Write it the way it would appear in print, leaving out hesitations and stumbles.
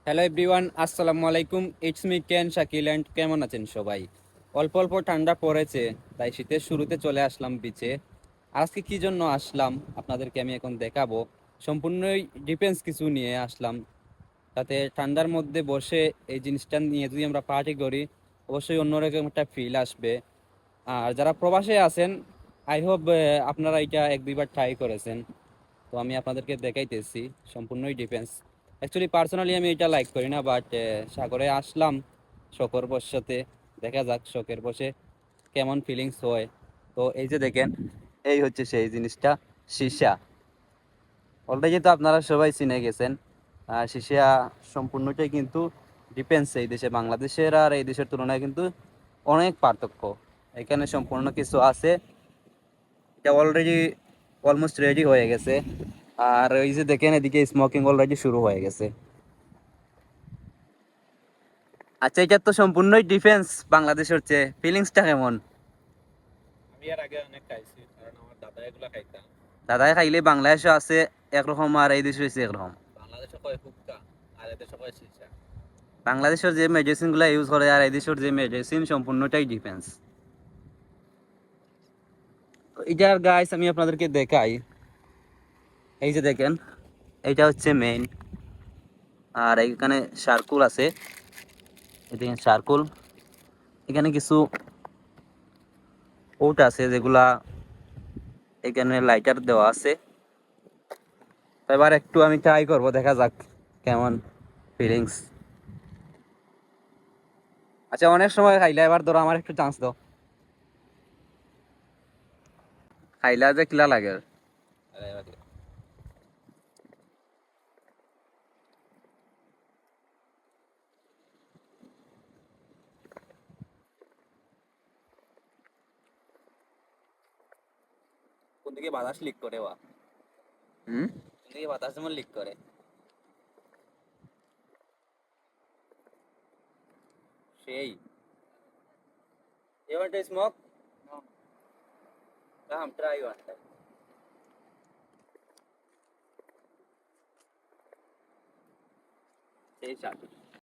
Hello everyone, আসসালামু আলাইকুম। It's me কেন শাকিল অ্যান্ড কেমন আছেন সবাই? অল্প অল্প ঠান্ডা পড়েছে, তাই শীতের শুরুতে চলে আসলাম বিচে। আজকে কি জন্য আসলাম আপনাদেরকে আমি এখন দেখাবো। সম্পূর্ণই ডিফেন্স কিছু নিয়ে আসলাম, তাতে ঠান্ডার মধ্যে বসে এই জিনিসটা নিয়ে যদি আমরা পার্টি করি, অবশ্যই অন্যরকম একটা ফিল আসবে। আর যারা প্রবাসে আছেন, আই হোপ আপনারা এটা এক দুইবার ট্রাই করেছেন। তো আমি আপনাদেরকে দেখাইতেছি সম্পূর্ণই ডিফেন্স। অ্যাকচুয়ালি পার্সোনালি আমি এটা লাইক করি না, বাট সাগরে আসলাম শখের বশে। দেখা যাক শখের বসে কেমন ফিলিংস হয়। তো এই যে দেখেন, এই হচ্ছে সেই জিনিসটা, সীসা। অলরেডি তো আপনারা সবাই চিনে গেছেন। সীসা সম্পূর্ণটাই কিন্তু ডিফেন্স। এই দেশে, বাংলাদেশের আর এই দেশের তুলনায় কিন্তু অনেক পার্থক্য। এখানে সম্পূর্ণ কিছু আছে, এটা অলরেডি অলমোস্ট রেডি হয়ে গেছে। আর ওই যে দেখেন, এদিকে স্মোকিং অলরেডি শুরু হয়ে গেছে। আচ্ছা, এটা তো সম্পূর্ণই ডিফেন্স। বাংলাদেশের চেয়ে ফিলিংসটা কেমন? আমি এর আগে অনেক খাইছি, কারণ আমার দাদা এগুলা খাইতাম। দাদাই খাইলে বাংলাদেশও আছে একরকম, আর এই দেশে হয়েছে একরকম। বাংলাদেশে কয় হুক্কা আর এদেশে কয় সিসা। বাংলাদেশের যে মেডিসিন গুলা ইউজ করে আর এই দেশের যে মেডিসিন, সম্পূর্ণটাই ডিফেন্স। এটার গাইস আমি আপনাদেরকে দেখাই। এই যে দেখেন, এইটা হচ্ছে মেইন। আর এখানে সার্কুল আছে, এদিকে সার্কুল। এখানে কিছু পোর্ট আছে যেগুলা, এখানে লাইটার দেওয়া আছে। তো এবার একটু আমি ট্রাই করব, দেখা যাক কেমন ফিলিংস। আচ্ছা, অনেক সময় খাইলা, এবার ধরো আমার একটু চান্স দাও। খাইলা যে কিলা লাগে? কোন দিকে বাতাস লিক করে বা? কোন দিকে বাতাস যেমন লিক করে সেই। You want to smoke? No. Come, try one time. সেই স্বাদ।